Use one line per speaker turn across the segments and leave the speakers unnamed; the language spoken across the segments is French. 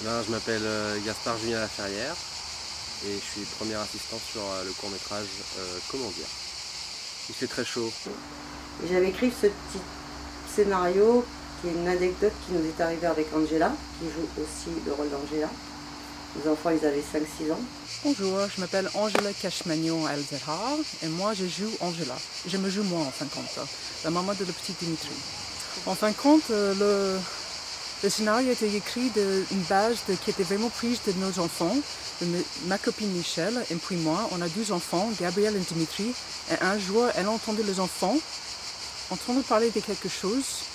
Je m'appelle Gaspard Julien Laferrière et je suis premier assistant sur le court-métrage Comment dire. Il fait très chaud.
J'avais écrit ce petit scénario qui est une anecdote qui nous est arrivée avec Angela, qui joue aussi le rôle d'Angela. Les enfants, ils avaient 5-6 ans.
Bonjour, je m'appelle Angela Cashmagnon Elzehar et moi je joue Angela. Je me joue moi en fin de compte, la maman de le petit Dimitri. En fin de compte, le scénario a été écrit d'une base qui était vraiment prise de nos enfants, de ma copine Michel et puis moi. On a 2 enfants, Gabriel et Dimitri, et un jour elle a entendu les enfants en train de parler de quelque chose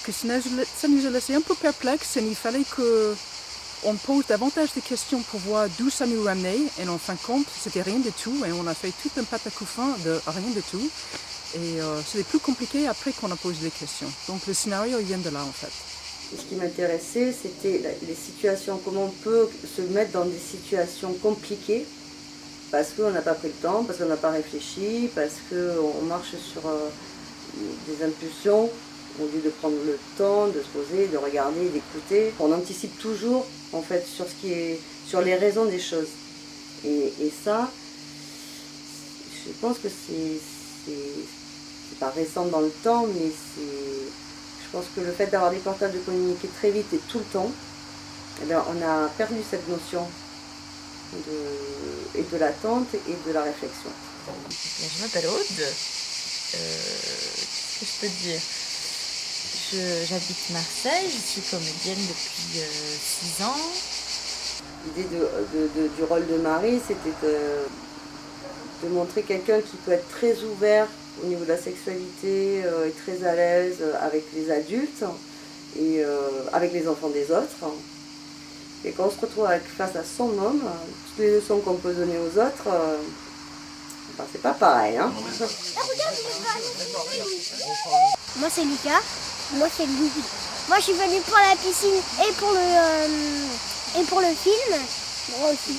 que ça nous a laissé un peu perplexes et il fallait qu'on pose davantage de questions pour voir d'où ça nous ramenait. Et en fin de compte, c'était rien du tout et on a fait tout un patacoufin de rien du tout. Et c'était plus compliqué après qu'on a posé les questions. Donc le scénario il vient de là en fait.
Ce qui m'intéressait, c'était les situations, comment on peut se mettre dans des situations compliquées parce qu'on n'a pas pris le temps, parce qu'on n'a pas réfléchi, parce qu'on marche sur des impulsions au lieu de prendre le temps de se poser, de regarder, d'écouter. On anticipe toujours en fait sur les raisons des choses. Et ça, je pense que c'est pas récent dans le temps, mais je pense que le fait d'avoir des portables de communiquer très vite et tout le temps, eh bien, on a perdu cette notion de l'attente et de la réflexion.
Je m'appelle Aude. Qu'est-ce que je peux dire? J'habite Marseille, je suis comédienne depuis 6 ans.
L'idée du rôle de Marie, c'était de montrer quelqu'un qui peut être très ouvert au niveau de la sexualité, est très à l'aise avec les adultes et avec les enfants des autres. Et quand on se retrouve face à son homme, toutes les leçons qu'on peut donner aux autres, ben, c'est pas pareil. Hein.
Moi c'est Lucas. Moi c'est Louis. Moi je suis venue pour la piscine et pour le film. Moi aussi.